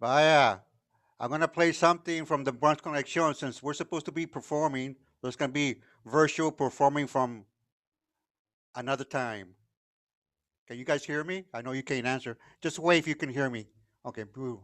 Vaya, I'm gonna play something from the Bronx Connection since we're supposed to be performing. So it's gonna be virtual performing from another time. Can you guys hear me? I know you can't answer. Just wave if you can hear me. Okay, boo.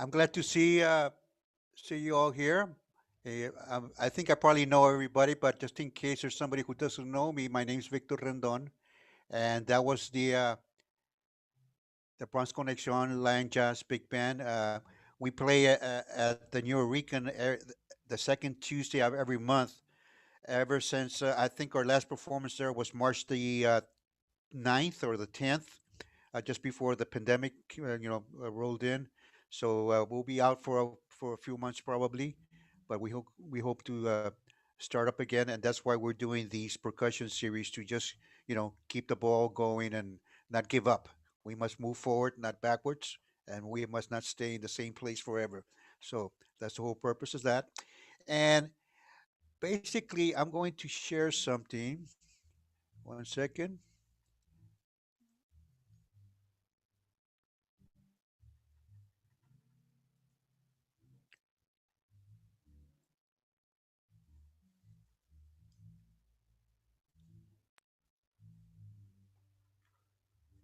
I'm glad to see you all here. I think I probably know everybody, but just in case there's somebody who doesn't know me, my name's Victor Rendon, and that was the Bronx Connection Lion Jazz Big Band. We play at the New Rican the second Tuesday of every month ever since I think our last performance there was March the 9th or the 10th, just before the pandemic, rolled in. So we'll be out for a few months probably, but we hope to start up again, and that's why we're doing these percussion series to just keep the ball going and not give up. We must move forward, not backwards, and we must not stay in the same place forever. So that's the whole purpose of that. And basically, I'm going to share something. One second.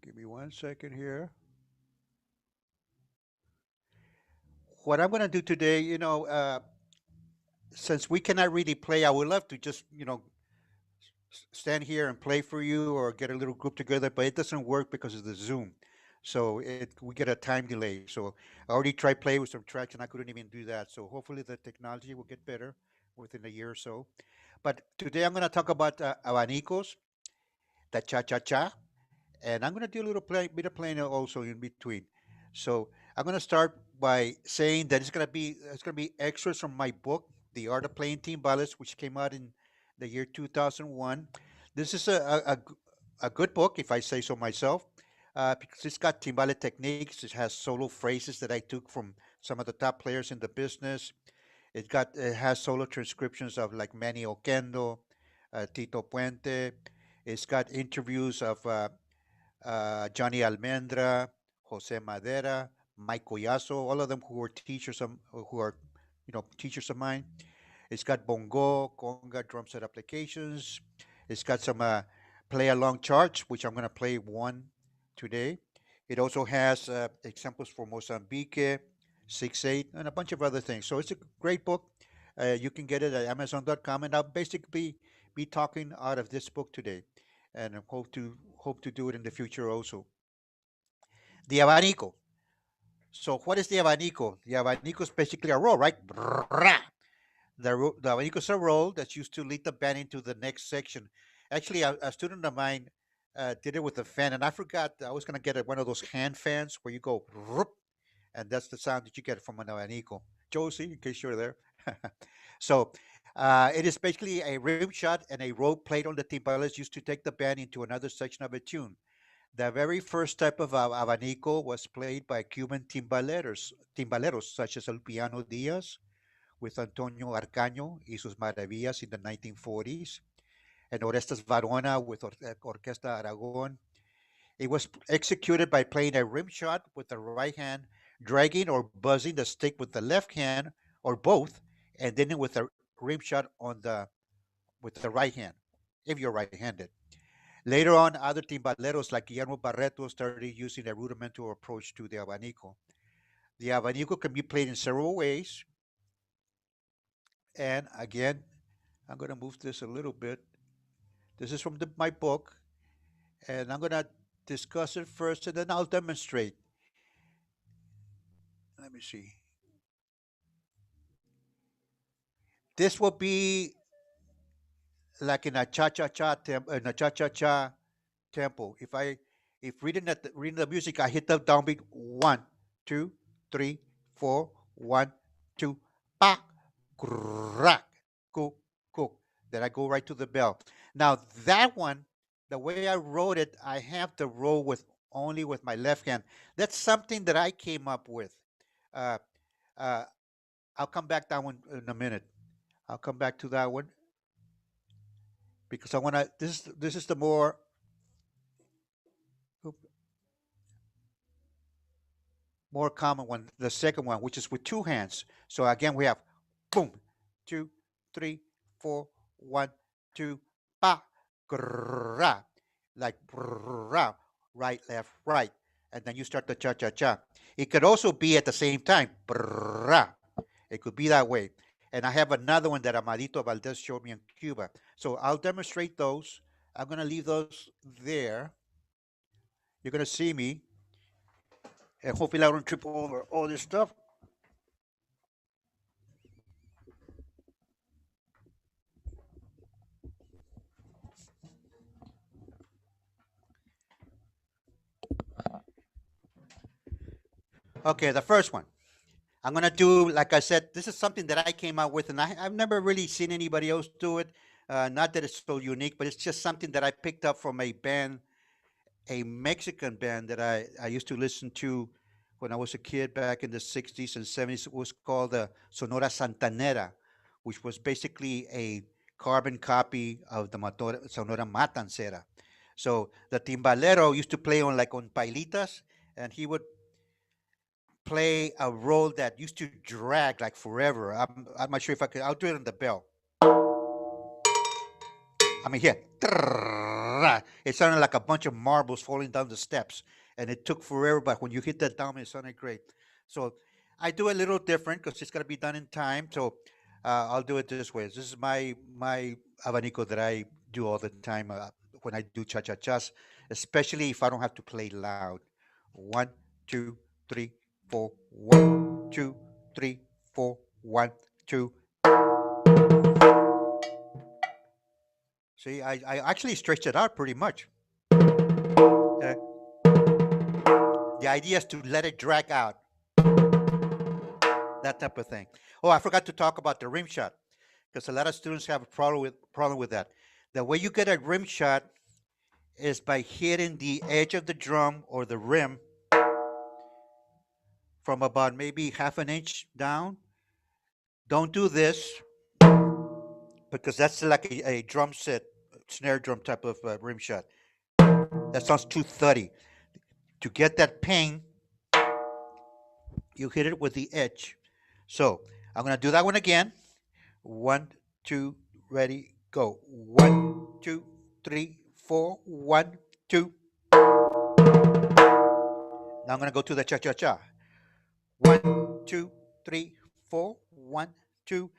Give me 1 second here. What I'm going to do today, since we cannot really play, I would love to just, stand here and play for you or get a little group together, but it doesn't work because of the Zoom. So we get a time delay. So I already tried playing with some tracks and I couldn't even do that. So hopefully the technology will get better within a year or so. But today I'm going to talk about abanicos, the cha-cha-cha, and I'm going to do a little bit of playing also in between. So I'm going to start by saying that it's going to be extras from my book, The Art of Playing Timbales, which came out in the year 2001. This is a good book, if I say so myself, because it's got timbale techniques. It has solo phrases that I took from some of the top players in the business. It has solo transcriptions of like Manny Oquendo, Tito Puente. It's got interviews of Johnny Almendra, Jose Madera, Mike Collazo, all of them who are teachers of mine. It's got bongo, conga, drum set applications. It's got some play along charts, which I'm going to play one today. It also has examples for Mozambique, 6/8, and a bunch of other things. So it's a great book. You can get it at Amazon.com, and I'll basically be talking out of this book today, and I hope to do it in the future also. The abanico. So what is the abanico? The abanico is basically a roll, right? The abanico is a roll that's used to lead the band into the next section. Actually, a student of mine did it with a fan, and I forgot I was going to get one of those hand fans where you go, and that's the sound that you get from an abanico. Josie, in case you're there. So it is basically a rim shot and a roll played on the timbales used to take the band into another section of a tune. The very first type of abanico was played by Cuban timbaleros such as Piano Diaz with Antonio Arcaño y sus maravillas in the 1940s, and Orestes Varona with Orquesta Aragon. It was executed by playing a rim shot with the right hand, dragging or buzzing the stick with the left hand, or both, and then with a rim shot with the right hand, if you're right-handed. Later on, other timbaleros like Guillermo Barreto started using a rudimental approach to the abanico. The abanico can be played in several ways, and again, I'm going to move this a little bit. This is from my book, and I'm going to discuss it first, and then I'll demonstrate. Let me see. This will be like in a cha-cha-cha tempo. If reading the music, I hit the downbeat 1, 2, 3, 4, 1, 2, pa, crack, cook, cook. Then I go right to the bell. Now that one, the way I wrote it, I have the roll with only with my left hand. That's something that I came up with. Uh, uh, I'll come back that one in a minute. I'll come back to that one because I want to. This is the more common one, the second one, which is with two hands. So again, we have boom, 2, 3, 4, 1, 2, pa, grrra, like brrra, right, left, right, and then you start the cha cha cha. It could also be at the same time. Brrrah. It could be that way. And I have another one that Amadito Valdez showed me in Cuba. So I'll demonstrate those. I'm going to leave those there. You're going to see me. And hopefully I don't trip over all this stuff. Okay, the first one. I'm going to do, like I said, this is something that I came out with, and I've never really seen anybody else do it. Not that it's so unique, but it's just something that I picked up from a band, a Mexican band that I used to listen to when I was a kid back in the 60s and 70s. It was called Sonora Santanera, which was basically a carbon copy of the Sonora Matancera. So the timbalero used to play on like on pailitas, and he would play a role that used to drag like forever. I'm not sure if I could. I'll do it on the bell. I mean, here, it sounded like a bunch of marbles falling down the steps, and it took forever. But when you hit that down, it sounded great. So I do a little different because it's got to be done in time. So I'll do it this way. This is my abanico that I do all the time when I do cha cha chas, especially if I don't have to play loud. One, two, three, four. 1, 2, 3, 4. 1, 2. See, I actually stretched it out pretty much. The idea is to let it drag out, that type of thing. Oh, I forgot to talk about the rim shot because a lot of students have a problem with that. The way you get a rim shot is by hitting the edge of the drum or the rim from about maybe half an inch down. Don't do this because that's like a drum set, snare drum type of rim shot. That sounds too thuddy. To get that ping, you hit it with the edge. So I'm going to do that one again. 1, 2, ready, go. 1, 2, 3, 4. 1, 2. Now I'm going to go to the cha cha cha. 1, 2, 3, 4. 1, 2.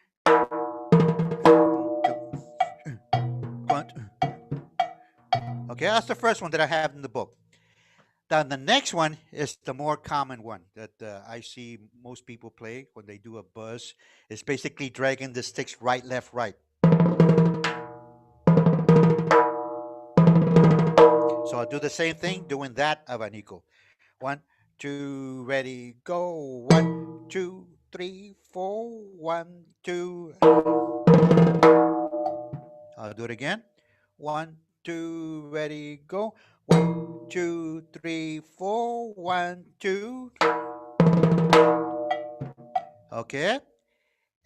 Okay, that's the first one that I have in the book. Then the next one is the more common one that I see most people play when they do a buzz. It's basically dragging the sticks right, left, right. So I'll do the same thing doing that abanico. 1, 2, ready, go. 1, 2, 3, 4. 1, 2. I'll do it again. 1, 2, ready, go. 1, 2, 3, 4. 1, 2. Okay.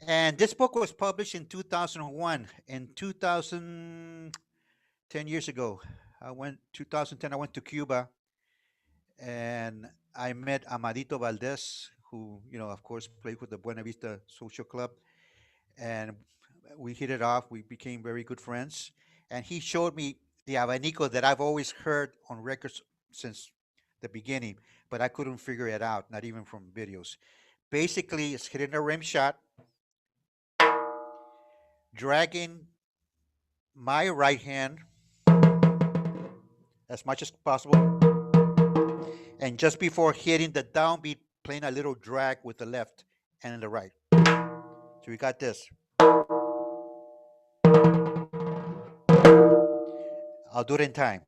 And this book was published in 2001. In 2010 years ago, 2010, I went to Cuba and I met Amadito Valdez, who, of course, played with the Buena Vista Social Club. And we hit it off. We became very good friends. And he showed me the abanico that I've always heard on records since the beginning, but I couldn't figure it out, not even from videos. Basically, it's hitting a rim shot, dragging my right hand as much as possible, and just before hitting the downbeat, playing a little drag with the left and the right. So we got this. I'll do it in time.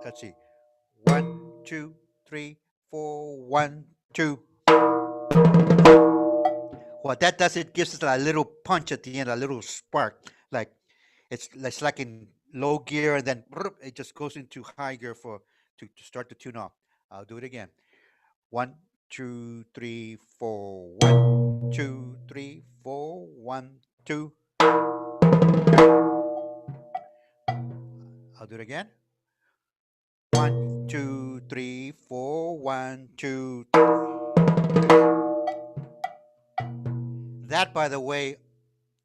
Let's see. 1, 2, 3, 4. 1, 2. What that does, it gives us a little punch at the end, a little spark. Like it's like in low gear, and then it just goes into high gear to start the tune off. I'll do it again. 1, 2, 3, 4. 1, 2, 3, 4. 1, 2. I'll do it again. 1, 2, 3, 4. 1, 2. That, by the way,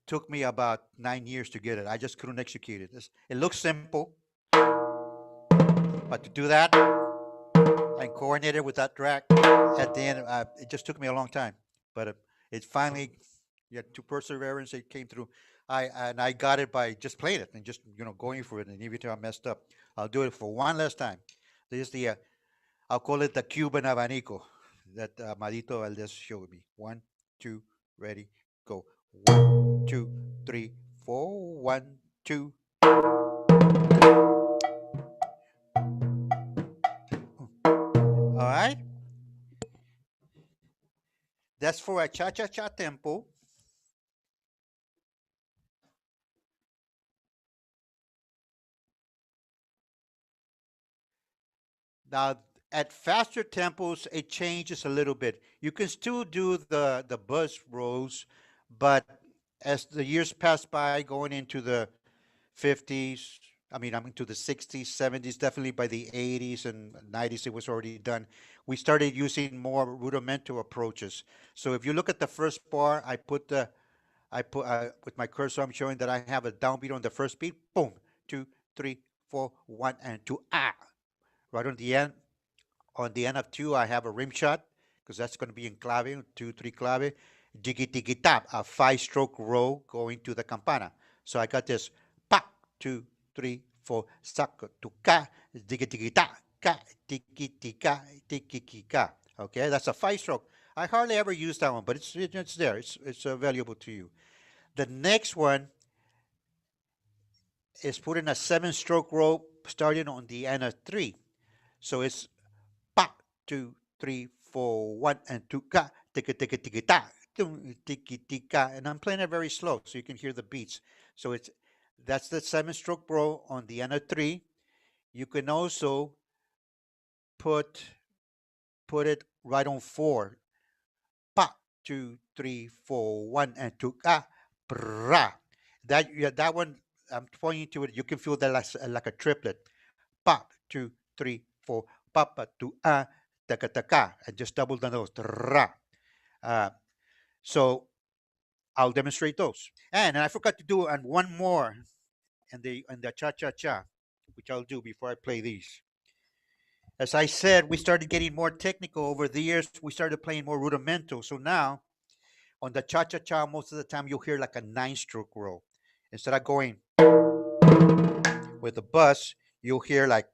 took me about 9 years to get it. I just couldn't execute it. It looks simple, but to do that and coordinated with that track at the end. It just took me a long time, but it finally, yeah, to perseverance, it came through. I got it by just playing it and just going for it. And even if I messed up, I'll do it for one last time. This is the I'll call it the Cuban Avanico that Madito Valdez showed me. One, two, ready, go. 1, 2, 3, 4. 1, 2. All right. That's for a cha-cha-cha tempo. Now, at faster tempos, it changes a little bit. You can still do the buzz rolls, but as the years pass by, going into the 50s, I'm into the 60s, 70s, definitely by the 80s and 90s, it was already done. We started using more rudimental approaches. So if you look at the first bar, I put with my cursor, I'm showing that I have a downbeat on the first beat. Boom, 2, 3, 4, 1 and 2. Right on the end of 2, I have a rim shot because that's going to be in clave, 2, 3 clave. Jiggy tiki tap, a 5-stroke roll going to the campana. So I got this pa, 2, 3, 4, saco to ka, jiggy tiki ta, ka, tiki tika, tiki kika. Okay, that's a 5-stroke. I hardly ever use that one, but it's there. It's valuable to you. The next one is put in a 7-stroke roll starting on the end of 3. So it's pa, 2, 3, 4, 1 and 2 ka, tika tika tika ta, tiki tika, and I'm playing it very slow so you can hear the beats. So that's the 7-stroke roll on the end of 3. You can also put it right on 4. Pa, 2, 3, 4, 1 and 2 ka, bra. That one I'm pointing to it. You can feel that like a triplet. Pa, 2, 3, 4, pa pa tu taka taka, and just double the notes. Uh, so I'll demonstrate those. And I forgot to do and one more and the cha cha cha, which I'll do before I play these. As I said, we started getting more technical over the years. We started playing more rudimental. So now on the cha cha cha, most of the time you'll hear like a 9-stroke roll. Instead of going with the bus, you'll hear like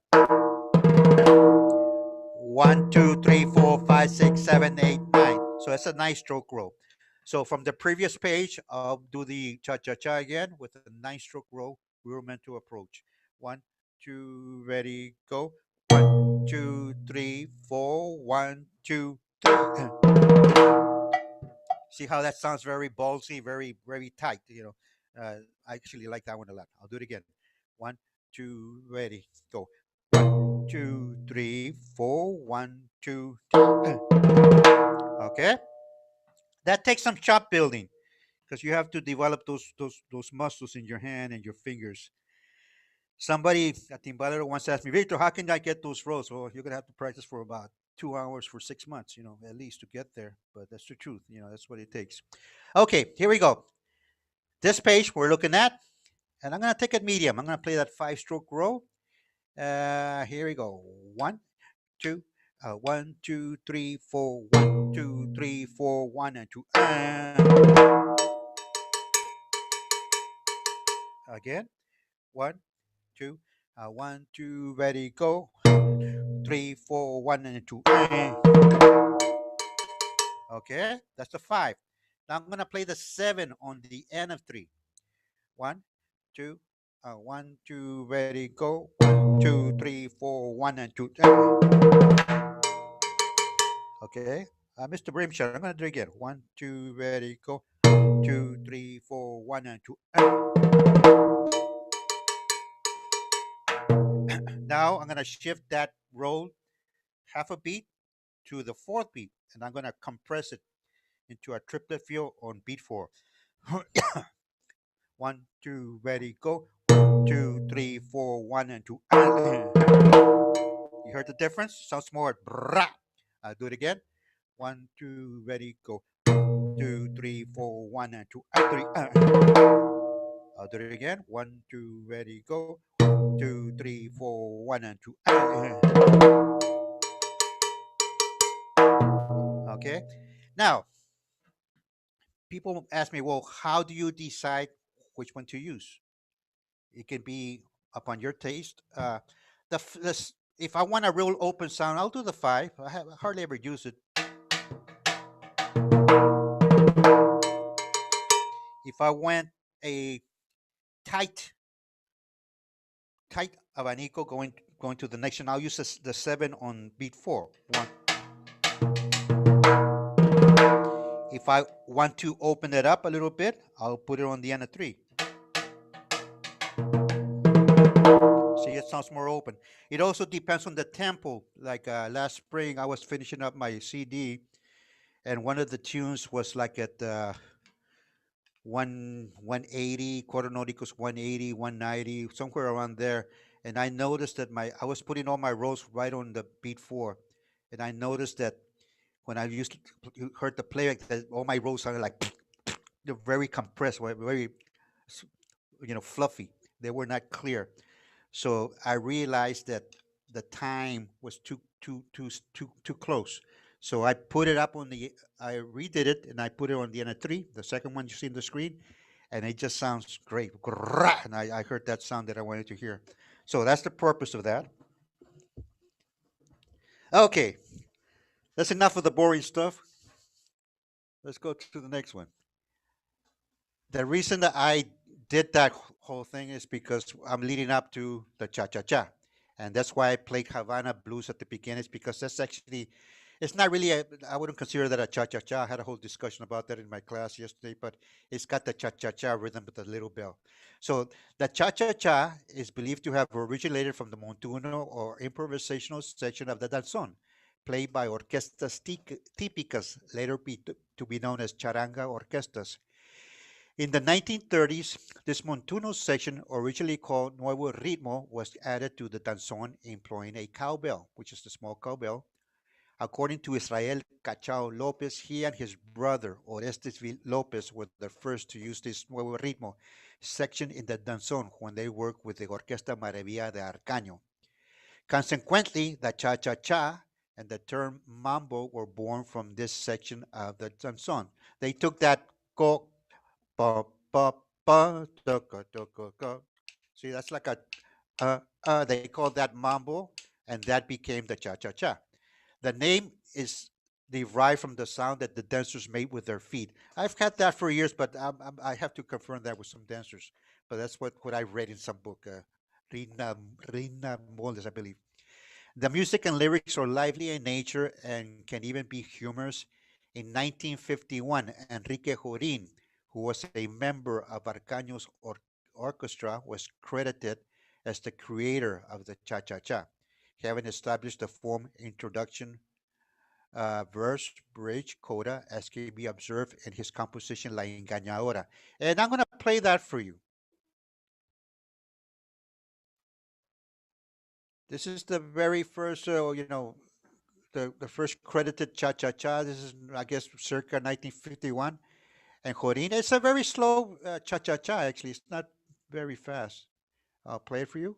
1, 2, 3, 4, 5, 6, 7, 8, 9. So that's a nice stroke roll. So from the previous page, I'll do the cha-cha-cha again with a 9-stroke roll, rudimental approach. 1, 2, ready, go. 1, 2, 3, 4, 1, 2, 3. See how that sounds very ballsy, very, very tight, I actually like that one a lot. I'll do it again. 1, 2, ready, go. 1, 2, 3, 4, 1, 2, 3. Okay, that takes some chop building because you have to develop those muscles in your hand and your fingers. Somebody at Timbales once asked me, Victor, how can I get those rolls? Well, you're gonna have to practice for about 2 hours for 6 months, at least to get there. But that's the truth, that's what it takes. Okay, here we go. This page we're looking at, and I'm gonna take it medium. I'm gonna play that 5-stroke roll. Here we go. 1, 2, 1, 2, 3, 4, 1, 2, 3, 4, 1 and 2. Again. 1, 2, 1, 2, ready, go. 3, 4, 1 and 2. Okay, that's the 5. Now I'm gonna play the 7 on the end of 3. 1, 2, 1, 2, ready, go. 1, 2, 3, 4, 1 and 2. Okay, Mr. Brimshot, I'm gonna do it again. 1, 2, ready, go. 2, 3, 4, 1 and 2. Now I'm gonna shift that roll half a beat to the 4th beat, and I'm gonna compress it into a triplet feel on beat 4. 1, 2, ready, go. 2, 3, 4, 1 and 2. You heard the difference? Sounds more brah. I'll do it again. 1, 2, ready, go. 2, 3, 4, 1 and 2. 3. I'll do it again. 1, 2, ready, go. 2, 3, 4, 1 and 2. Okay. Now, people ask me, well, how do you decide which one to use? It can be upon your taste. If I want a real open sound, I'll do the five. I hardly ever use it. If I want a tight, tight Avanico going to the next one, I'll use the seven on beat four. One. If I want to open it up a little bit, I'll put it on the end of three. See, it sounds more open. It also depends on the tempo. Like last spring, I was finishing up my CD, and one of the tunes was like at 180, quarter nauticus 180, 190, somewhere around there. And I noticed that I was putting all my rolls right on the beat four, and I noticed that when I used to heard the playback, that all my rolls sounded like they're very compressed, very fluffy. They were not clear. So I realized that the time was too close. So I redid it and I put it on the N3, the second one you see on the screen, and it just sounds great. And I heard that sound that I wanted to hear. So that's the purpose of that. Okay, that's enough of the boring stuff. Let's go to the next one. The reason that I did that whole thing is because I'm leading up to the cha cha cha, and that's why I played Havana blues at the beginning. Is because that's actually, it's not really I wouldn't consider that a cha cha cha. I had a whole discussion about that in my class yesterday, but it's got the cha cha cha rhythm with the little bell. So the cha cha cha is believed to have originated from the montuno or improvisational section of the danzón, played by orquestas típicas, later to be known as charanga orquestas. In the 1930s, this montuno section, originally called Nuevo Ritmo, was added to the danzón employing a cowbell, which is the small cowbell. According to Israel Cachao Lopez, he and his brother Orestes Lopez were the first to use this Nuevo Ritmo section in the danzón when they worked with the Orquesta Maravilla de Arcaño. Consequently, the cha-cha-cha and the term mambo were born from this section of the danzón. They took that go ba ba ba da. See, that's like a they called that mambo, and that became the cha cha cha. The name is derived from the sound that the dancers made with their feet. I've had that for years, but I have to confirm that with some dancers. But that's what I read in some book, Rina Moldes, I believe. The music and lyrics are lively in nature and can even be humorous. In 1951, Enrique Jorin, who was a member of Arcaño's orchestra, was credited as the creator of the cha-cha-cha, having established the form introduction, verse, bridge, coda, as can be observed in his composition La Engañadora. And I'm going to play that for you. This is the very first, the first credited cha cha cha. This is, I guess, circa 1951. And Jorin, it's a very slow cha cha cha, actually. It's not very fast. I'll play it for you.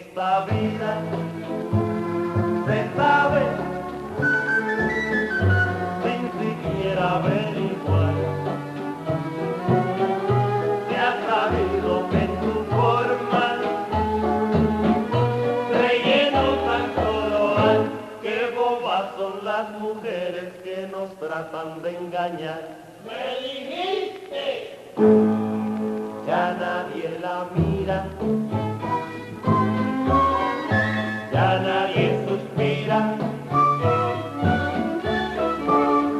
esta vida se sabe sin siquiera averiguar. Se ha sabido que en tu forma relleno tan colorado, que bobas son las mujeres que nos tratan de engañar. ¡Me dijiste! Ya nadie la mira, ya nadie suspira,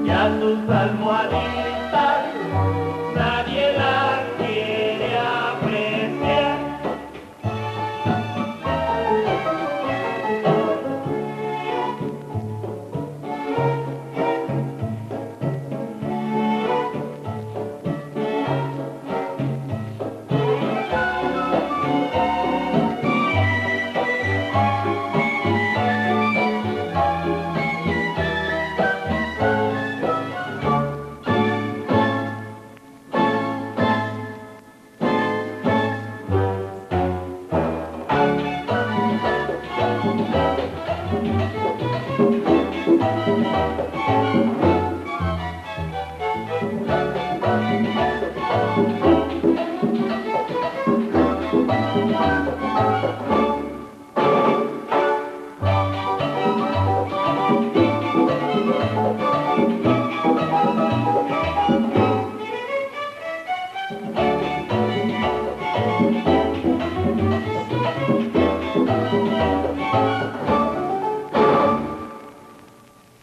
ya sus almohaditas nadie la quiere apreciar.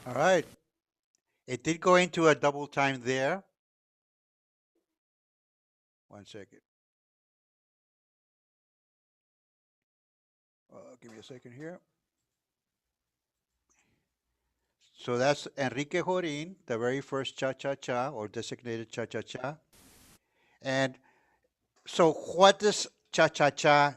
All right. It did go into a double time there. 1 second. Give me a second here. So that's Enrique Jorin, the very first cha-cha-cha or designated cha-cha-cha. And so what does cha-cha-cha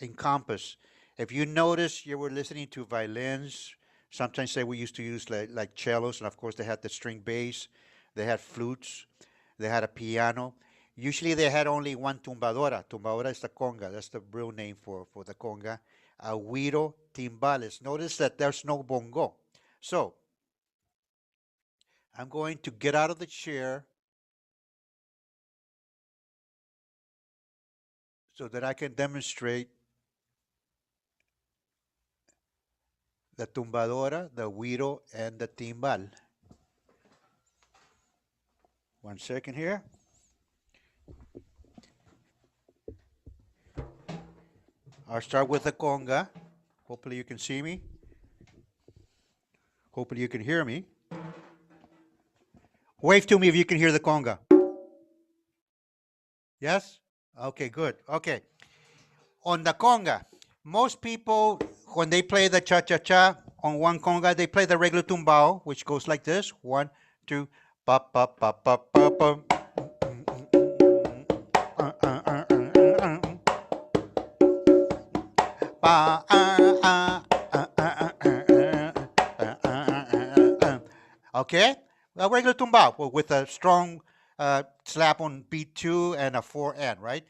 encompass? If you notice, you were listening to violins. Sometimes we used to use like cellos, and of course they had the string bass. They had flutes. They had a piano. Usually they had only one tumbadora. Tumbadora is the conga. That's the real name for the conga. A güiro, timbales. Notice that there's no bongo. So I'm going to get out of the chair so that I can demonstrate the tumbadora, the güiro, and the timbal. 1 second here. I'll start with the conga. Hopefully you can see me. Hopefully you can hear me. Wave to me if you can hear the conga. Yes? Okay, good. Okay. On the conga, most people, when they play the cha-cha-cha on one conga, they play the regular tumbao, which goes like this. 1, 2, pa pa pa pa pa pa. Okay? A regular tumbao with a strong slap on beat 2 and a 4N, right?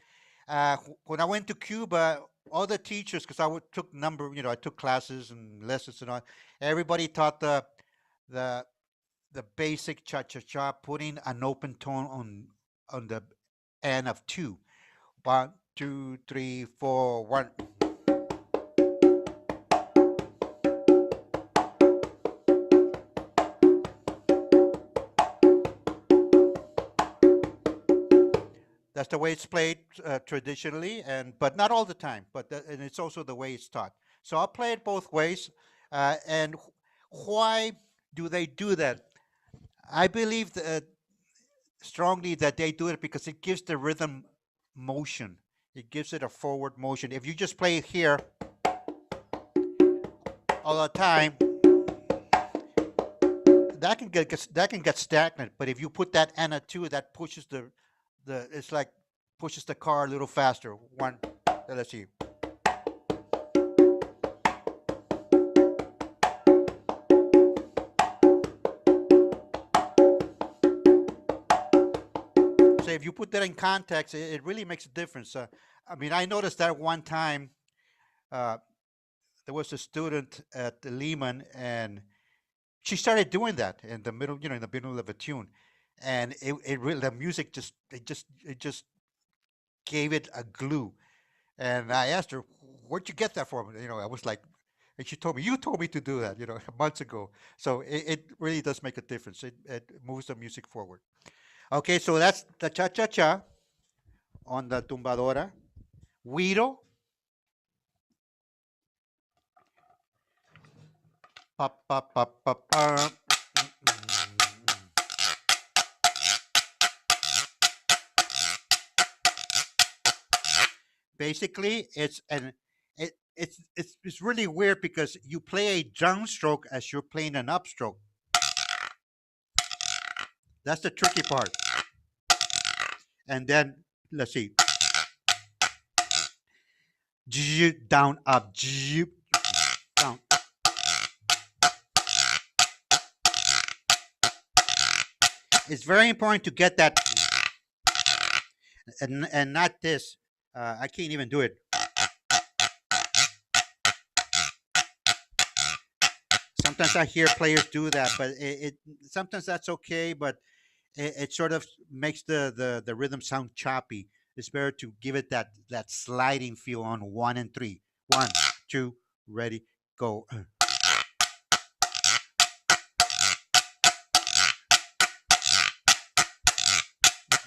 When I went to Cuba, all the teachers, because took I took classes and lessons and all, everybody taught the basic cha-cha-cha, putting an open tone on the N of 2. 1, 2, 3, 4, 1. That's the way it's played traditionally, but not all the time. And it's also the way it's taught. So I'll play it both ways. And why do they do that? I believe strongly that they do it because it gives the rhythm motion. It gives it a forward motion. If you just play it here all the time, that can get stagnant. But if you put that N at 2, that pushes it's like pushes the car a little faster. 1, let's see. So if you put that in context, it really makes a difference. I mean, I noticed that one time uh, there was a student at the Lehman, and she started doing that in the middle, in the middle of a tune, and it really, the music just gave it a glue. And I asked her, "Where'd you get that from?" I was like, and she told me, "You told me to do that, months ago." So it really does make a difference. It moves the music forward. Okay, so that's the cha cha cha on the tumbadora. Guiro, pa pa pa pa pa. Basically, it's really weird because you play a downstroke as you're playing an upstroke. That's the tricky part. And then let's see, down up, down. It's very important to get that, and not this. I can't even do it. Sometimes I hear players do that, but sometimes that's okay. But it sort of makes the rhythm sound choppy. It's better to give it that sliding feel on 1 and 3. 1, 2, ready, go.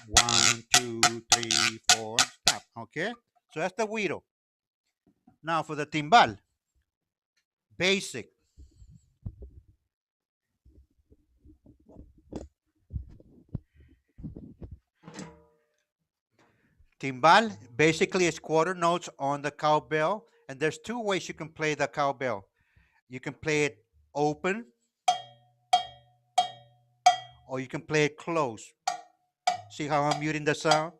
1, 2, 3, 4, stop. Okay, so that's the guiro. Now for the timbal, basic. Timbal basically is quarter notes on the cowbell, and there's two ways you can play the cowbell. You can play it open, or you can play it closed. See how I'm muting the sound?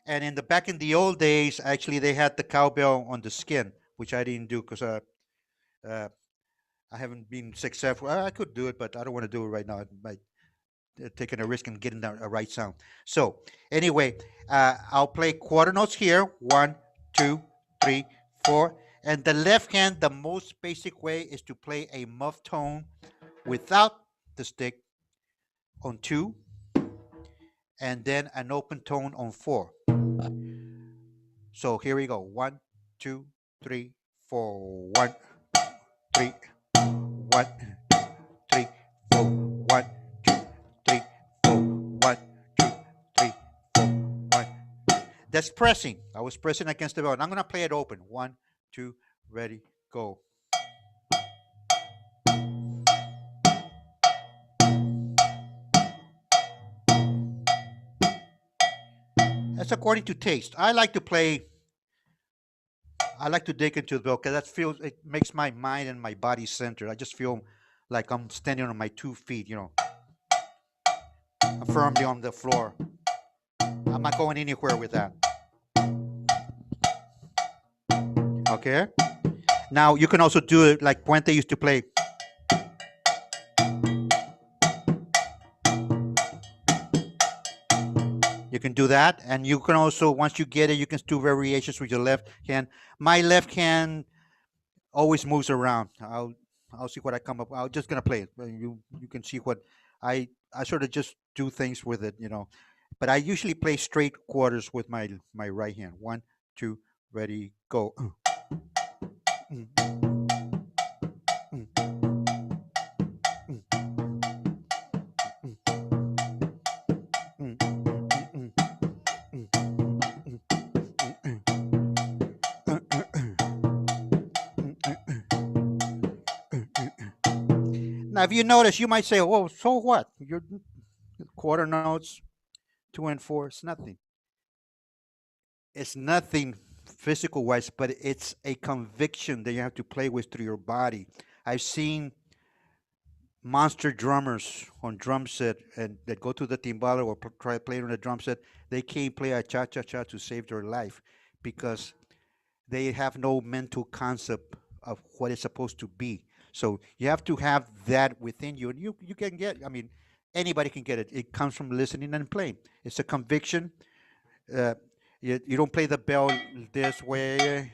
And back in the old days, actually, they had the cowbell on the skin, which I didn't do because uh, I haven't been successful. I could do it, but I don't want to do it right now. It might taking a risk and getting the right sound. So anyway, I'll play quarter notes here. 1, 2, 3, 4. And the left hand, the most basic way is to play a muff tone without the stick on 2, and then an open tone on 4. So here we go. 1, 2, 3, 4. 1, 3, 1, 3, 4. 1, 2, 3, 4. 1, 2, 3, 4. 1. That's pressing. I was pressing against the bell. And I'm gonna play it open. 1, 2, ready, go. That's according to taste. I like to dig into the bell because it makes my mind and my body centered. I just feel like I'm standing on my 2 feet, firmly on the floor. I'm not going anywhere with that. Okay? Now you can also do it like Puente used to play. You can do that, and you can also, once you get it, you can do variations with your left hand. My left hand always moves around. I'll see what I come up. I'm just gonna play it. You can see what I sort of just do things with it, But I usually play straight quarters with my right hand. 1, 2, ready, go. Now, if you notice, you might say, "Oh, so what? Your quarter notes, 2 and 4. It's nothing. It's nothing physical wise, but it's a conviction that you have to play with through your body. I've seen monster drummers on drum set and that go to the timbale or try to play on a drum set. They can't play a cha cha cha to save their life because they have no mental concept of what it's supposed to be. So you have to have that within you, and you can get. I mean, anybody can get it. It comes from listening and playing. It's a conviction. Uh, You don't play the bell this way.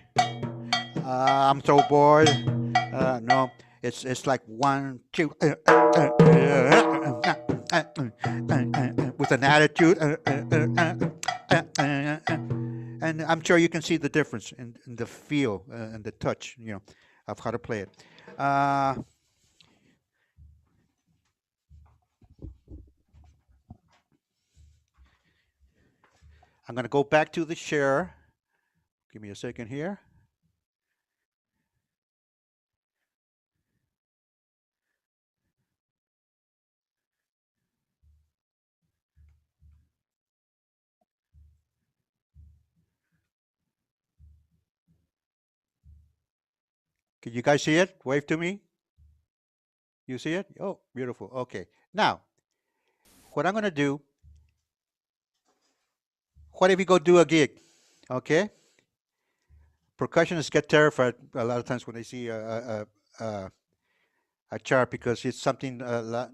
I'm so bored. No, it's like one, two, with an attitude. And I'm sure you can see the difference in the feel and the touch, of how to play it. Uh, I'm going to go back to the share. Give me a second here. Can you guys see it? Wave to me. You see it? Oh, beautiful. Okay. Now, what I'm going to do, what if you go do a gig? Okay. Percussionists get terrified a lot of times when they see a chart because it's something a lot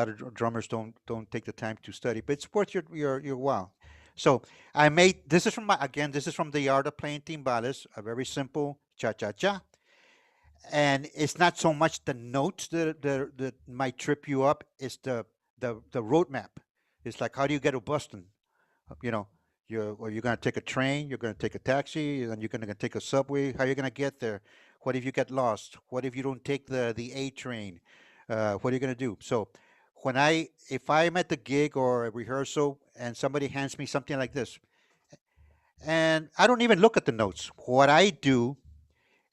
of drummers don't take the time to study, but it's worth your while. So I made this is from my again this is from the art of playing timbales, a very simple cha cha cha, and it's not so much the notes that might trip you up, it's the roadmap. It's like how do you get to Boston? You know, you're going to take a train, you're going to take a taxi, and you're going to take a subway. How are you going to get there? What if you get lost? What if you don't take the A train? What are you going to do? So if I'm at the gig or a rehearsal and somebody hands me something like this, and I don't even look at the notes. What I do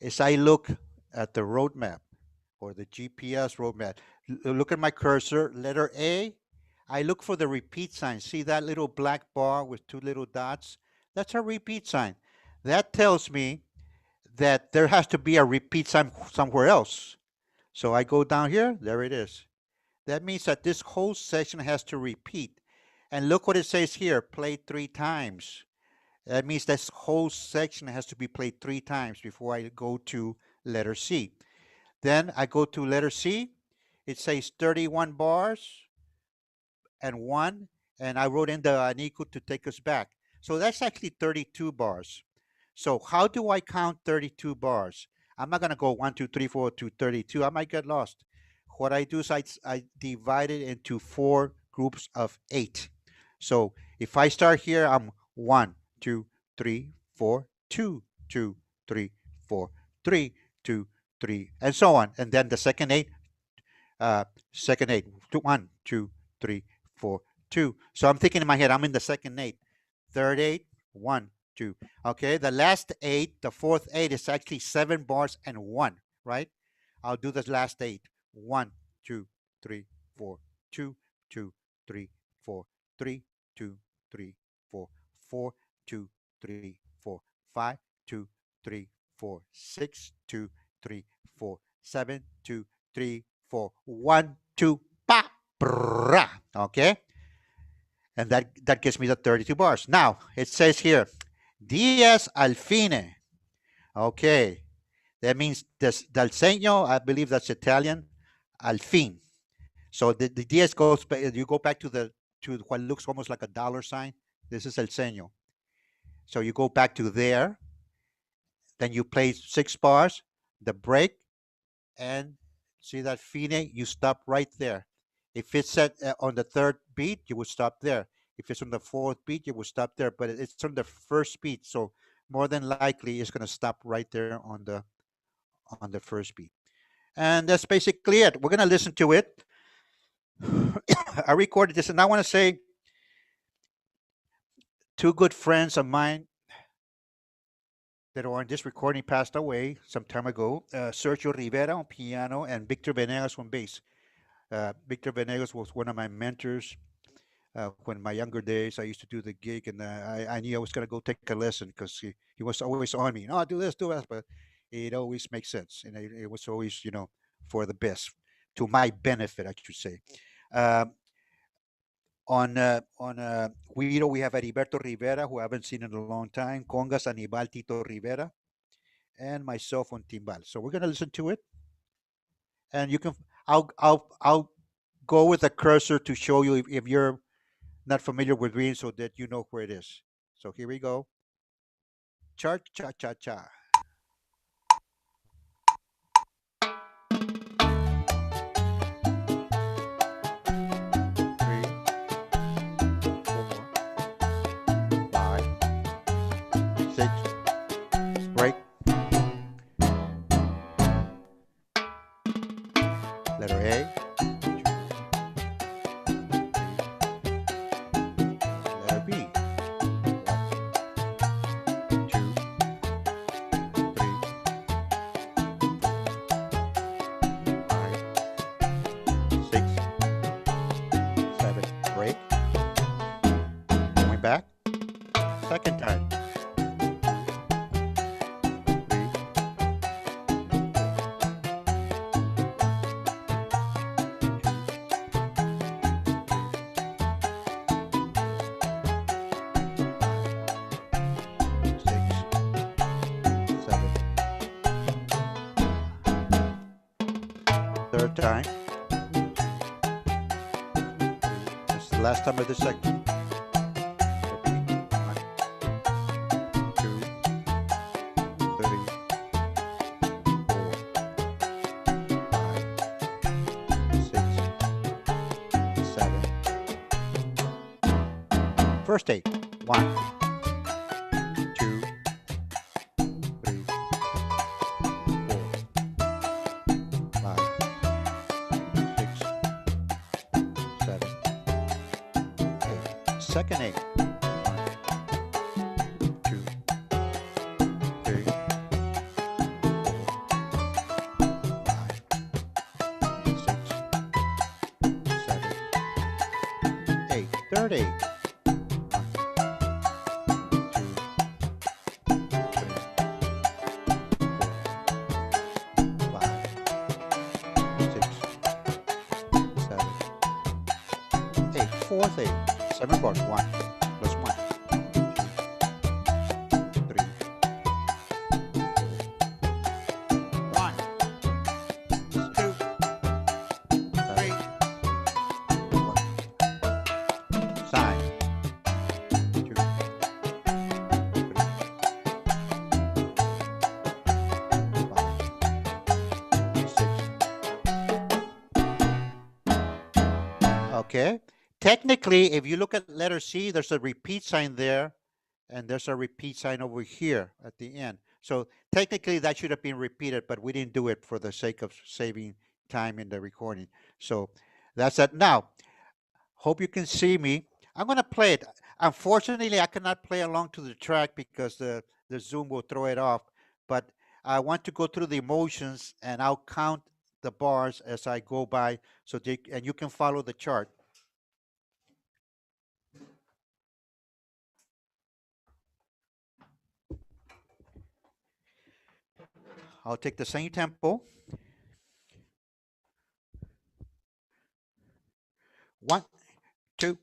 is I look at the roadmap or the GPS roadmap. Look at my cursor, letter A. I look for the repeat sign. See that little black bar with two little dots? That's a repeat sign. That tells me that there has to be a repeat sign somewhere else. So I go down here, there it is. That means that this whole section has to repeat. And look what it says here, played 3 times. That means this whole section has to be played 3 times before I go to letter C. Then I go to letter C. It says 31 bars and 1, and I wrote in the Avanico to take us back. So that's actually 32 bars. So how do I count 32 bars? I'm not going to go 1, 2, 3, 4 to 32. I might get lost. What I do is I divide it into 4 groups of 8. So if I start here, I'm 1, 2, 3, 4, 2, 2, 3, 4, 3, 2, 3, and so on. And then the second 8, 1, 2, 3, 4, 2. So I'm thinking in my head, I'm in the second 8. Third 8, 1, 2. Okay, the last 8, the fourth 8 is actually 7 bars and 1, right? I'll do this last 8. 1, 2, 3, 4, 2, 2, 3, 4, 3, 2, 3, 4, 4, 2, 3, 4, 5, 2, 3, 4, 6, 2, 3, 4, 7, 2, 3, 4, 1, 2, pa, brah. Okay? And that gives me the 32 bars. Now, it says here, diez al fine. Okay. That means this, dal segno, I believe that's Italian, al fin. So the diez goes, you go back to what looks almost like a dollar sign. This is el segno. So you go back to there, then you play 6 bars, the break, and see that fine, you stop right there. If it's set on the third beat, you would stop there. If it's on the fourth beat, you would stop there. But it's on the first beat, so more than likely it's going to stop right there on the first beat. And that's basically it. We're going to listen to it. I recorded this, and I want to say 2 good friends of mine that are on this recording passed away some time ago. Sergio Rivera on piano and Victor Venegas on bass. Victor Venegas was one of my mentors when my younger days. I used to do the gig, and I knew I was going to go take a lesson because he was always on me. No, do this, do that, but it always makes sense, and it was always for the best, to my benefit, I should say. Um, on Guido, we have Heriberto Rivera, who I haven't seen in a long time. Congas, Anibal Tito Rivera, and myself on Timbal. So we're going to listen to it, and you can. I'll go with a cursor to show you if you're not familiar with green so that you know where it is. So here we go. cha-cha-cha. 3, 4, 5, 6. Break. Letter A. 2, 3. Letter B. 1, 2, 3, 5, 6, 7. Break. Going back. Second time. 3, 6, 7. Third time. This is the last time of this section. 1, 2, 3, 4, 5, 6, 7. First 8. 1, 2, 3, 4, 5, 6, 7, 8. Second 8. 1, 2, 3, 4, 5, 6, 7, 8. Third 8. 4th 8. 7 bars. 1 plus 1. 2, 3, 4. 1, 2, 3, 4. Side. 2, 3, 5, 6. Okay. Technically, if you look at letter C, there's a repeat sign there, and there's a repeat sign over here at the end. So technically, that should have been repeated, but we didn't do it for the sake of saving time in the recording. So that's it. Now, hope you can see me. I'm going to play it. Unfortunately, I cannot play along to the track because the Zoom will throw it off. But I want to go through the emotions, and I'll count the bars as I go by, so and you can follow the chart. I'll take the same tempo. 1, 2,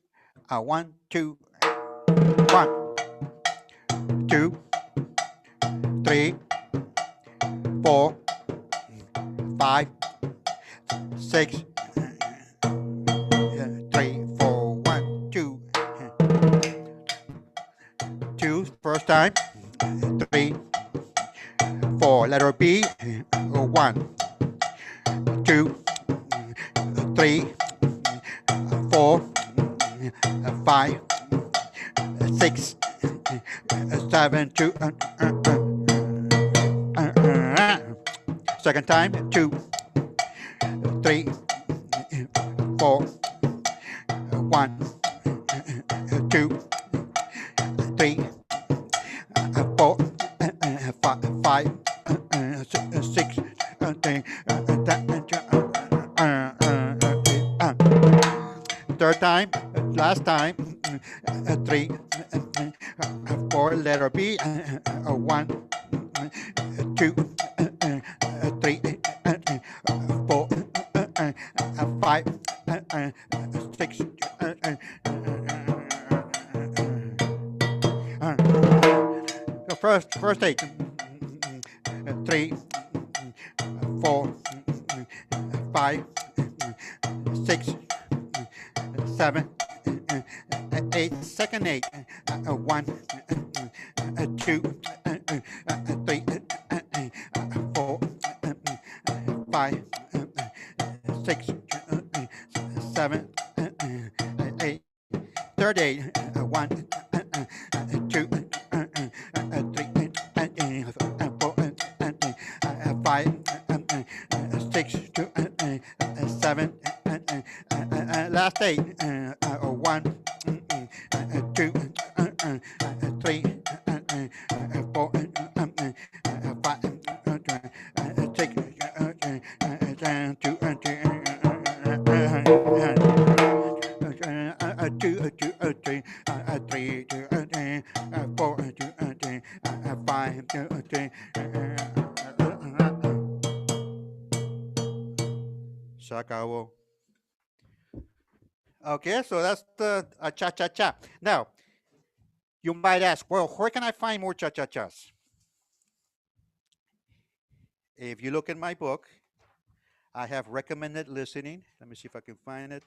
1, 2, 1, 2, 3, 4, 5, 6, 3, 4, 1, 2, 2. First time. 3, 4. Letter B. 1, 2, 3, 4, 5, 6, 7, 2. Second time. 2, 3, 4, 1, 2, 3, 4, 5, 6, third time, last time. 3, 4. Letter B. 1, 2, 3, 4, 5, 6. First 8. 3, 4, 5, 6, 7, 8. Second 8. 1, 2, 3, 4, 5, 6, 7, 8, 38, 1, 2, 3, 4, 5, 6, 7, last 8, 1, 2, 3, 4, 5, 6, Se acabó. Okay, so that's the cha-cha-cha. Now, you might ask, well, where can I find more cha-cha-chas? If you look in my book, I have recommended listening. Let me see if I can find it.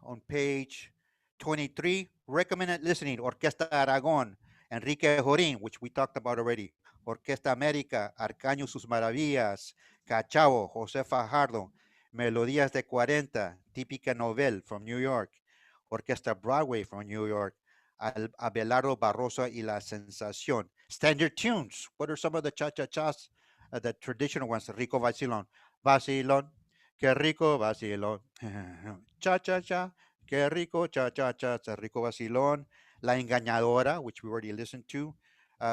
On page 23, recommended listening, Orquesta Aragón, Enrique Jorín, which we talked about already, Orquesta América, Arcaño Sus Maravillas, Cachao, José Fajardo, Melodías de 40, Típica Novel from New York, Orquesta Broadway from New York, Abelardo Barroso y La Sensación. Standard tunes. What are some of the cha-cha-chas? The traditional ones, Rico Vacilón. Vacilón, qué rico vacilón. Cha-cha-cha, qué rico cha-cha-cha, it's a rico vacilón. La Engañadora, which we already listened to.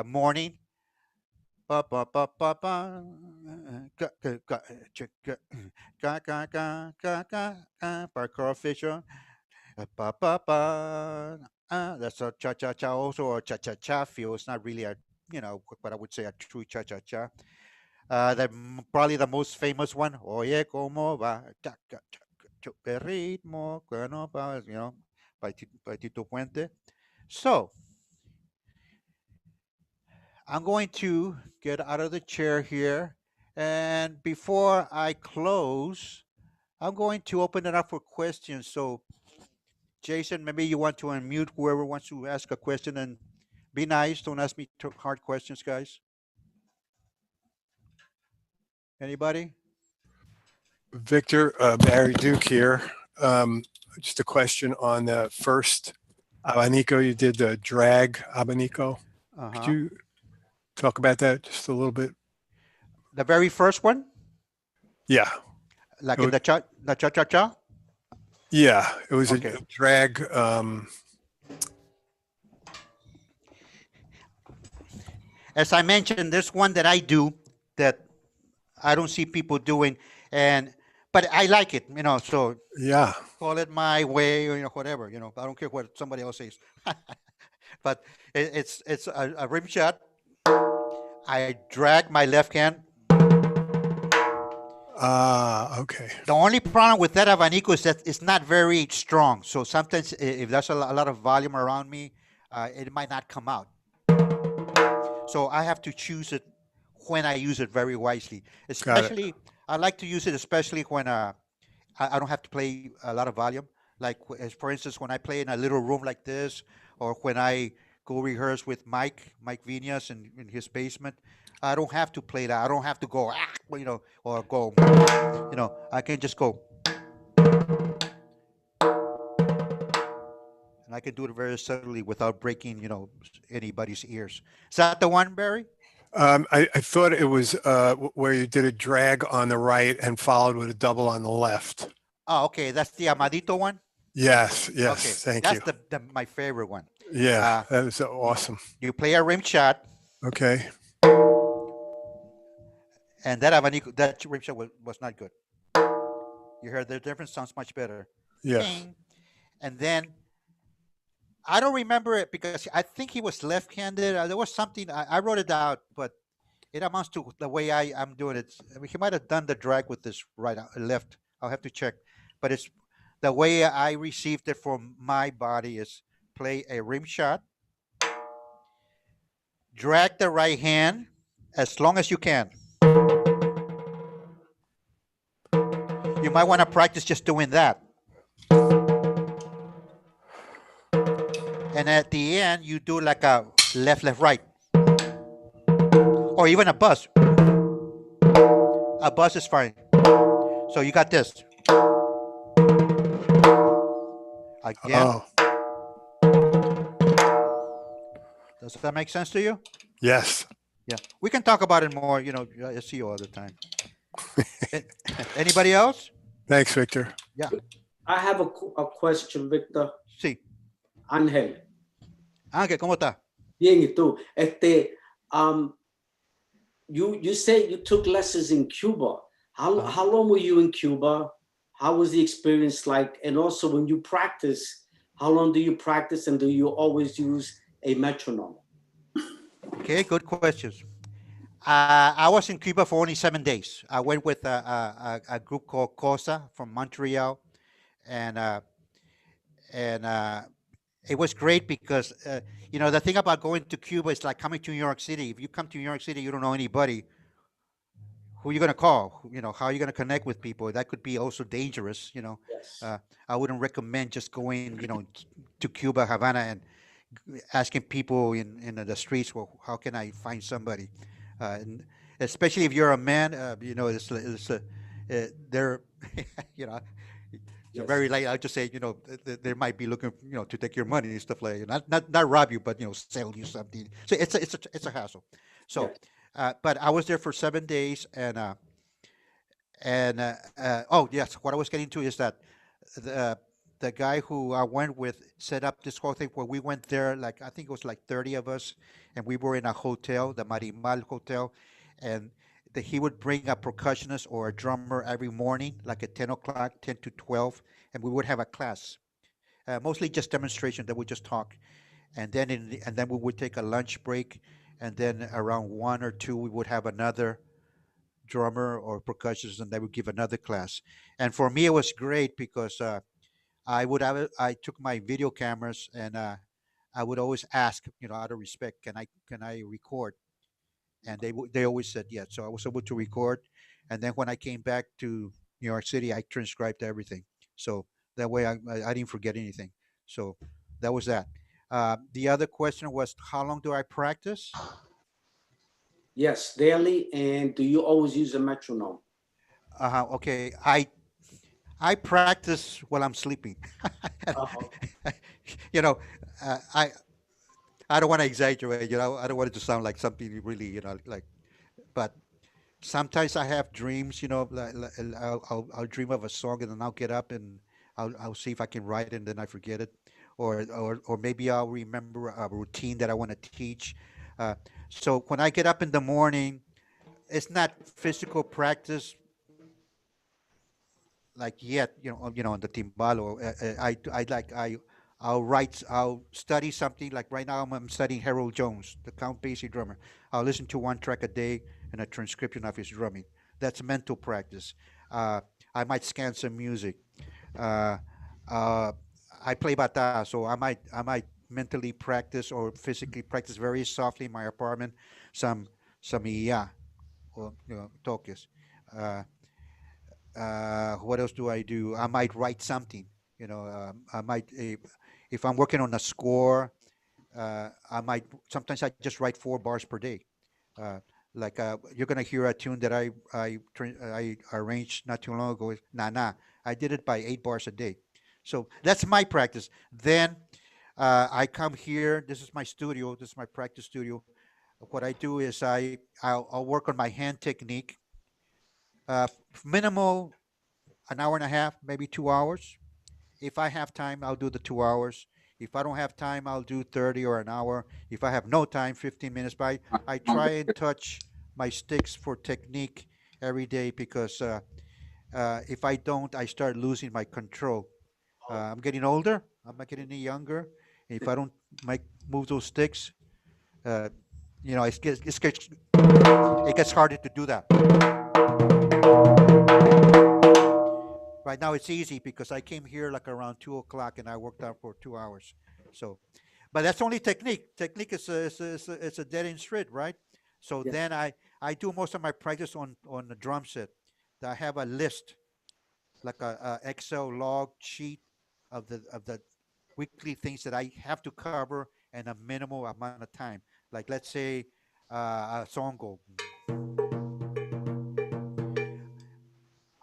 Morning. Pa pa pa pa pa. Ka ka ka ka ka ka ka ka. By Carl Fisher. Pa pa pa. That's a cha-cha-cha also, or cha-cha-cha feel. It's not really a, what I would say a true cha-cha-cha. Probably the most famous one. Oye, como va, el ritmo, bueno, by Tito Puente. So, I'm going to get out of the chair here. And before I close, I'm going to open it up for questions. So, Jason, maybe you want to unmute whoever wants to ask a question, and be nice. Don't ask me hard questions, guys. Anybody? Victor, Barry Duke here. Just a question on the first Avanico. You did the drag Avanico. Could you talk about that just a little bit? The very first one? Yeah. Like in the cha-cha-cha? Yeah, it was Okay. a drag. As I mentioned, there's one that I do that I don't see people doing, but I like it, so Yeah. call it my way, or whatever, I don't care what somebody else says. But it's a rim shot. I drag my left hand. Okay. The only problem with that Avanico is that it's not very strong. So sometimes if there's a lot of volume around me, it might not come out. So I have to choose it when I use it very wisely. Especially, I like to use it especially when I don't have to play a lot of volume. Like, for instance, when I play in a little room like this, or when I go rehearse with Mike Viñas in his basement, I don't have to play that. I don't have to go, or go, I can just go. And I can do it very subtly without breaking, anybody's ears. Is that the one, Barry? I thought it was where you did a drag on the right and followed with a double on the left. Oh, okay. That's the Amadito one? Yes. Okay. Thank you. That's my favorite one. Yeah, that was awesome. You play a rim shot. Okay. And that Avanico, that rim shot was not good. You heard the difference? Sounds much better. Yes. Ding. And then, I don't remember it because I think he was left-handed. There was something, I wrote it out, but it amounts to the way I'm doing it. I mean, he might have done the drag with this left. I'll have to check. But it's the way I received it from my body is play a rim shot, drag the right hand as long as you can. You might want to practice just doing that. And at the end, you do like a left, right. or even a buzz. A buzz is fine. So you got this again. Oh, Does that make sense to you? yes. Yeah, we can talk about it more. I see you all the time. Anybody else? Thanks, Victor. Yeah. I have a question, Victor. Sí. Ángel. Ángel, ¿cómo está? Bien, ¿y tú? Um, you say you took lessons in Cuba. How long were you in Cuba? How was the experience like? And also, when you practice, how long do you practice, and do you always use a metronome? Okay, good questions. I was in Cuba for only 7 days. I went with a group called Cosa from Montreal, and it was great because the thing about going to Cuba is like coming to New York City. If you come to New York City, you don't know anybody. Who are you going to call? How are you going to connect with people? That could be also dangerous. Yes. I wouldn't recommend just going, to Cuba, Havana, and asking people in the streets, well, how can I find somebody? And especially if you're a man, they're, you know, you're Yes. very late. I just say, they might be looking, to take your money and stuff like that. Not rob you, but sell you something. So it's a hassle. So, Yes. but I was there for 7 days, and oh yes, what I was getting to is that the the guy who I went with set up this whole thing where we went there, like I think it was like 30 of us, and we were in a hotel, the Marimal Hotel, and he would bring a percussionist or a drummer every morning, like at 10 o'clock, 10 to 12, and we would have a class, mostly just demonstration that we just talk, and then we would take a lunch break, and then around 1 or 2 we would have another drummer or percussionist, and they would give another class. And for me, it was great because I took my video cameras, and I would always ask, out of respect, can I record? And they always said yes. So I was able to record, and then when I came back to New York City, I transcribed everything. So that way I didn't forget anything. So that was that. The other question was, how long do I practice? Yes, daily. And do you always use a metronome? Okay, I practice while I'm sleeping. Uh-huh. you know, I don't want to exaggerate. I don't want it to sound like something really, like. But sometimes I have dreams. I'll dream of a song, and then I'll get up and I'll see if I can write it, and then I forget it, or maybe I'll remember a routine that I want to teach. Uh, so when I get up in the morning, it's not physical practice like yet, on the timbal, or I'll study something. Like right now, I'm studying Harold Jones, the Count Basie drummer. I'll listen to one track a day and a transcription of his drumming. That's mental practice. Uh, I might scan some music. Uh, uh, I play bata, so I might mentally practice or physically practice very softly in my apartment some iya or toques. Uh, what else do I do? I might write something. I might if I'm working on a score. I might sometimes I just write 4 bars per day. Uh, like you're gonna hear a tune that I arranged not too long ago. Nah, nah. I did it by 8 bars a day. So that's my practice. Then I come here. This is my studio. This is my practice studio. What I do is I'll work on my hand technique. Minimal an hour and a half, maybe 2 hours. If I have time, I'll do the 2 hours. If I don't have time, I'll do 30 or an hour. If I have no time, 15 minutes. But I try and touch my sticks for technique every day because if I don't, I start losing my control. I'm getting older. I'm not getting any younger. If I don't make move those sticks, uh, it gets harder to do that. Right now it's easy because I came here like around 2 o'clock and I worked out for 2 hours. So, but that's only technique. Technique is a dead end street, right? So Yes. then I do most of my practice on the drum set. I have a list, like a Excel log sheet of the weekly things that I have to cover in a minimal amount of time. Like let's say a song go.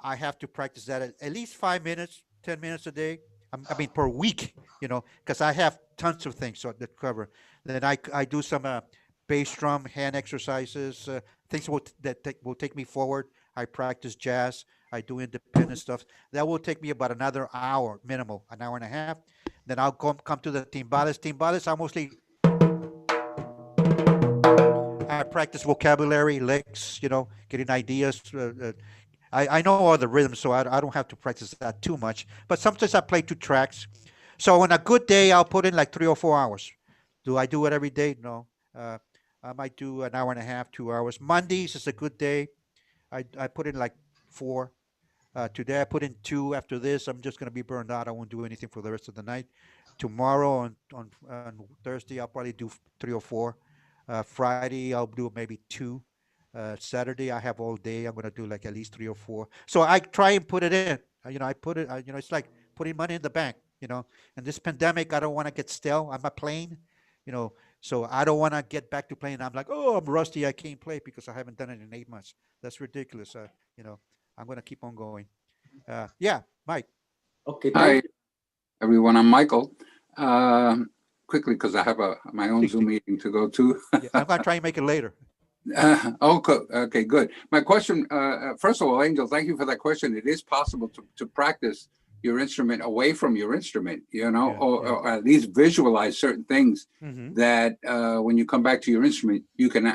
I have to practice that at least 5 minutes, 10 minutes a day. I mean, per week, because I have tons of things that cover. Then I do some bass drum hand exercises, things will take me forward. I practice jazz. I do independent stuff. That will take me about another hour, minimal, an hour and a half. Then I'll come to the timbales. Timbales, I mostly I practice vocabulary, licks, getting ideas. I know all the rhythms, so I don't have to practice that too much. But sometimes I play two tracks. So on a good day, I'll put in like 3 or 4 hours. Do I do it every day? No. I might do an hour and a half, 2 hours. Mondays is a good day. I put in like four. Today I put in two. After this, I'm just going to be burned out. I won't do anything for the rest of the night. Tomorrow on Thursday, I'll probably do 3 or 4. Friday, I'll do maybe 2. Saturday, I have all day. I'm going to do like at least 3 or 4. So I try and put it in. I put it, it's like putting money in the bank, And this pandemic, I don't want to get stale. I'm a plane, so I don't want to get back to playing. I'm like, oh, I'm rusty. I can't play because I haven't done it in 8 months. That's ridiculous. I'm going to keep on going. Yeah, Mike. Okay, Hi, everyone. I'm Michael. Quickly, because I have my own Zoom meeting to go to. Yeah, I'm going to try and make it later. Okay, good. My question, first of all, Angel, thank you for that question. It is possible to practice your instrument away from your instrument, or at least visualize certain things that when you come back to your instrument, you can,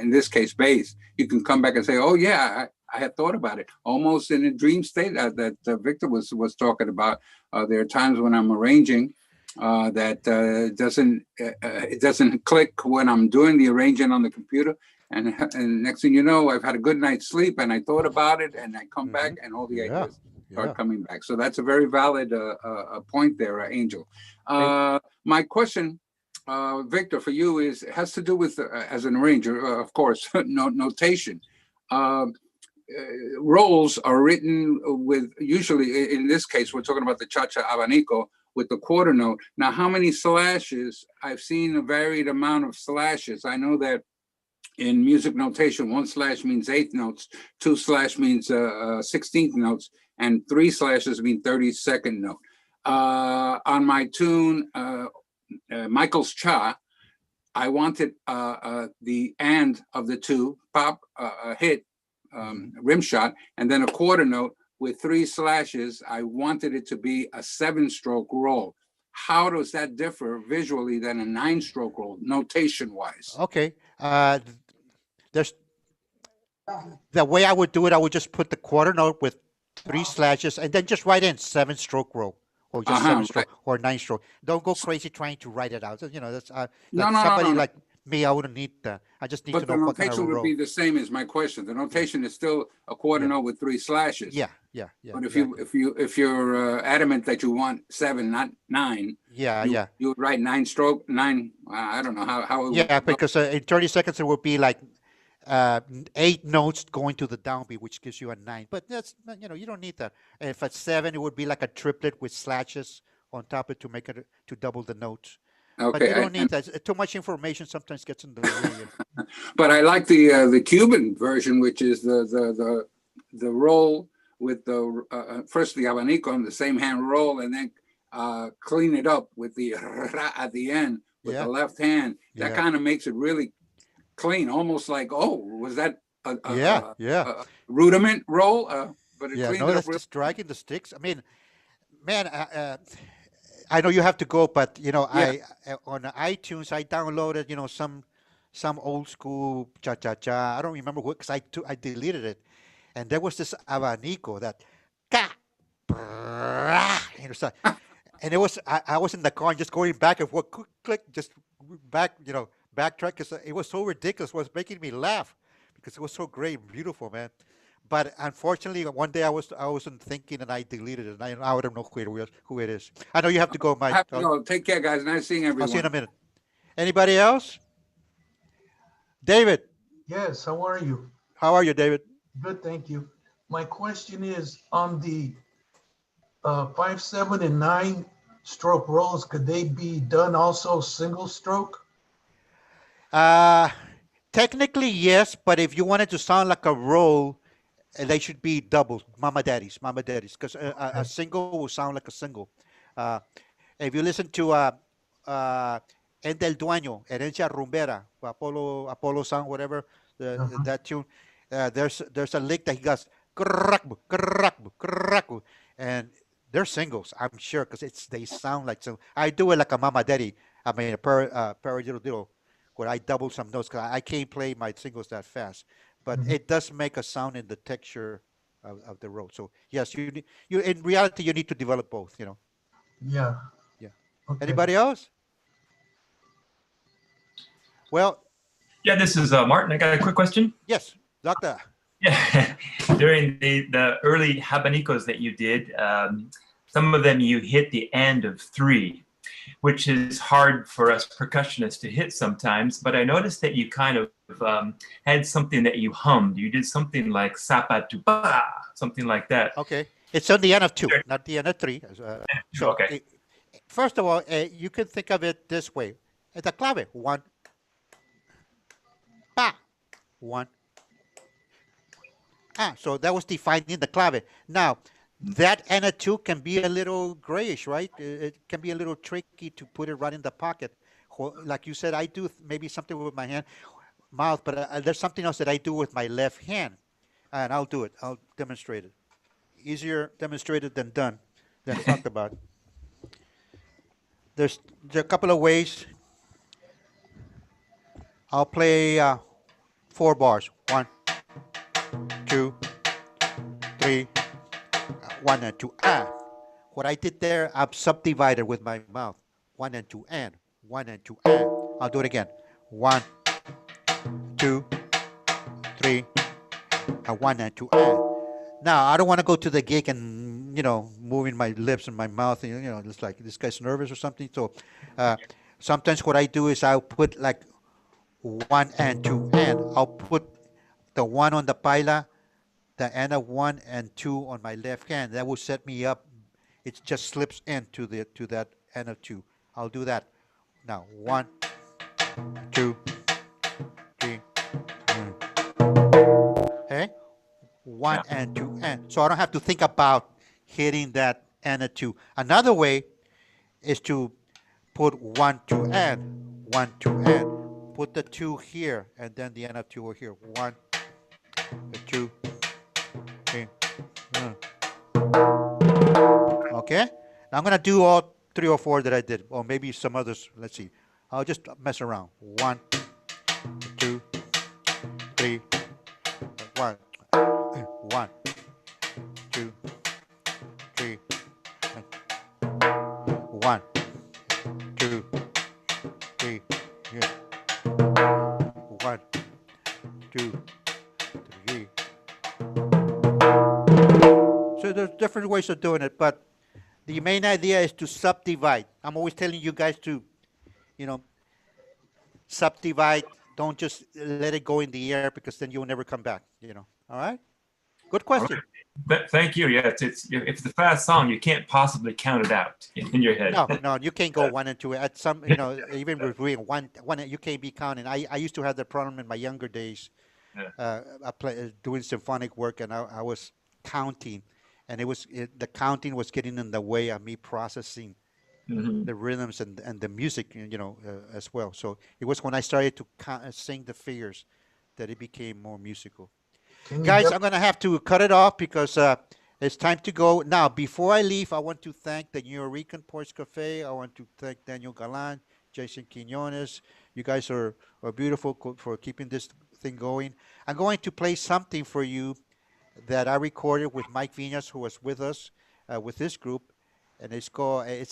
in this case, bass, you can come back and say, oh, yeah, I had thought about it, almost in a dream state that Victor was talking about. There are times when I'm arranging that it doesn't click when I'm doing the arranging on the computer. And next thing you know, I've had a good night's sleep and I thought about it and I come back and all the ideas start coming back. So that's a very valid point there, Angel. My question, Victor, for you has to do with, as an arranger, of course, notation. Rolls are written with, usually in this case, we're talking about the Cha-Cha Avanico, with the quarter note. Now, how many slashes? I've seen a varied amount of slashes. I know that in music notation, 1 slash means 8th notes, 2 slash means 16th notes, and 3 slashes mean 32nd note. On my tune, Michael's Cha, I wanted the and of the two, pop, hit, rim shot, and then a quarter note with 3 slashes. I wanted it to be a 7-stroke roll. How does that differ visually than a 9-stroke roll, notation-wise? Okay. There's the way I would do it. I would just put the quarter note with 3 slashes and then just write in 7-stroke roll or just 7-stroke or 9-stroke. Don't go crazy trying to write it out. That's somebody like me. I wouldn't need that. I just need to know what kind of roll. But the notation would be the same as my question. The notation is still a quarter note with 3 slashes. Yeah. But if you're adamant that you want 7, not 9, you would write 9-stroke 9. I don't know how it would. Because in 30 seconds it would be like 8 notes going to the downbeat, which gives you a 9. But that's you don't need that. And if it's 7, it would be like a triplet with slashes on top of it to make it to double the notes. Okay, but you don't need that. Too much information sometimes gets in the way. But I like the Cuban version, which is the roll with the first the Avanico on the same hand roll, and then clean it up with the at the end with the left hand. That kind of makes it really clean, almost like, oh, was that a rudiment roll? But it cleaned it up. That's just dragging the sticks. I mean, man, I know you have to go, but I on iTunes I downloaded some old school cha-cha-cha. I don't remember what, because I deleted it, and there was this Avanico that and it was I was in the car and just going back and forth, click, just backtrack, because it was so ridiculous. It was making me laugh because it was so great and beautiful, man. But unfortunately, one day I wasn't thinking and I deleted it. And I don't know who it is. I know you have to go, Mike. Take care, guys. Nice seeing everyone. I'll see you in a minute. Anybody else? David. Yes. How are you? How are you, David? Good, thank you. My question is on the 5, 7, and 9-stroke rolls. Could they be done also single stroke? Technically, yes, but if you wanted to sound like a roll, they should be double, mama daddies, because a Okay. single will sound like a single. Uh, if you listen to En del Dueño, Herencia Rumbera, Apollo Sound, whatever, Uh-huh. that tune, there's a lick that he goes, "Krrrakbu, krrrakbu, krrrakbu," and they're singles, I'm sure, because they sound like so. I do it like a mama daddy. I mean, a paradiddle, where I double some notes, because I can't play my singles that fast. But Mhm. it does make a sound in the texture of the road. So yes, you in reality you need to develop both. Yeah. Yeah. Okay. Anybody else? Well, Yeah, this is Martin. I got a quick question. yes, doctor. Yeah, during the early habanicos that you did, some of them you hit the end of 3, which is hard for us percussionists to hit sometimes. But I noticed that you kind of had something that you hummed. You did something like "Zapatuba," something like that. Okay, it's on the end of 2, Sure. not the end of 3. So Okay. first of all, you can think of it this way: it's a clave, 1, pa, 1, ah. So that was defining the clave. Now that end of 2 can be a little grayish, right? It can be a little tricky to put it right in the pocket. Like you said, I do maybe something with my mouth, but there's something else that I do with my left hand, and I'll do it. I'll demonstrate it. Easier demonstrated than done, than talked about. There are a couple of ways. I'll play 4 bars. 1, 2, 3, 1 and 2. Ah. What I did there, I've subdivided with my mouth. 1 and 2 and 1 and 2 and. I'll do it again. 1, 2, 3, 1 and 2 and. Now I don't want to go to the gig and moving my lips and my mouth and just like this guy's nervous or something. So sometimes what I do is I'll put like 1 and 2 and. I'll put the 1 on the paila, the end of 1 and 2 on my left hand. That will set me up. It just slips into that end of 2. I'll do that now. 1, 2, 3. Okay. 1 Yeah. and 2 and. So I don't have to think about hitting that and a 2. Another way is to put 1, 2 and 1, 2 and. Put the 2 here and then the end of 2 over here. 1, 2, 3. Okay. Now I'm gonna do all 3 or 4 that I did, or maybe some others. Let's see. I'll just mess around. 1, 2, 3. 1, 1, 2, 3, 1, 2, 3, 1, 2, 3. So there's different ways of doing it, but the main idea is to subdivide. I'm always telling you guys to, subdivide. Don't just let it go in the air because then you'll never come back. All right. Good question. Thank you. Yeah, if it's a fast song, you can't possibly count it out in your head. No, you can't go 1 and 2. At some, even with doing one, you can't be counting. I used to have that problem in my younger days. Yeah. Doing symphonic work, and I was counting, and the counting was getting in the way of me processing the rhythms and the music, as well. So it was when I started to sing the figures that it became more musical. Guys, I'm going to have to cut it off because it's time to go. Now, before I leave, I want to thank the New Rican Ports Cafe. I want to thank Daniel Galan, Jason Quinones. You guys are beautiful for keeping this thing going. I'm going to play something for you that I recorded with Mike Vinas, who was with us with this group. And it's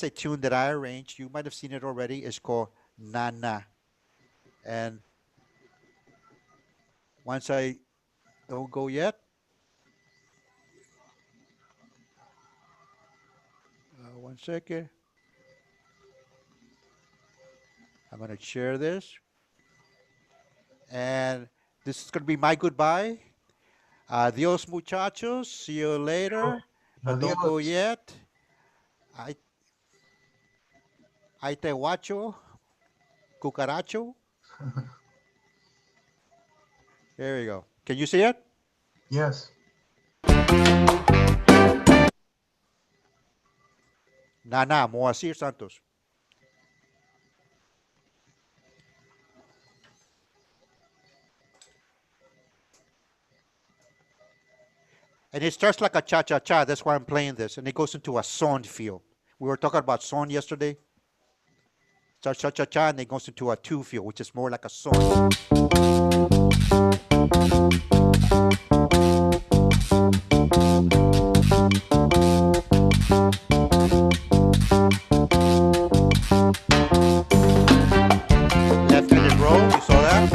a tune that I arranged. You might have seen it already. It's called Nana. And once I don't go yet, 1 second. I'm going to share this. And this is going to be my goodbye. Adios, muchachos. See you later. But don't go Adios. yet. I te guacho, cucaracho. There you go. Can you see it? Yes. Nana, Moacir Santos. And it starts like a cha-cha-cha. That's why I'm playing this. And it goes into a son feel. We were talking about son yesterday. Starts cha-cha-cha, and it goes into a two feel, which is more like a son. Left-handed roll, you saw that?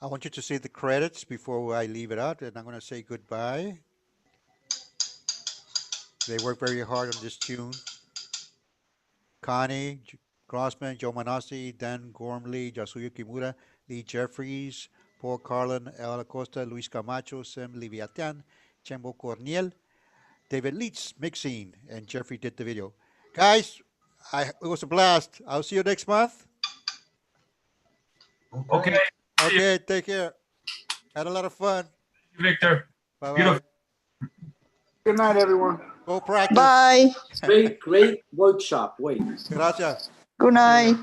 I want you to say the credits before I leave it out, and I'm going to say goodbye. They worked very hard on this tune. Connie Grossman, Joe Manassi, Dan Gormley, Yasuyo Kimura, Lee Jeffries, Paul Carlin, El Acosta, Luis Camacho, Sam Liviatian, Chembo Corniel, David Leitz mixing, and Jeffrey did the video. Guys, it was a blast. I'll see you next month. Okay. Okay, take care. Had a lot of fun. Victor. Bye-bye. Beautiful. Good night, everyone. Go practice. Bye. Great workshop. Wait. Gracias. Good night.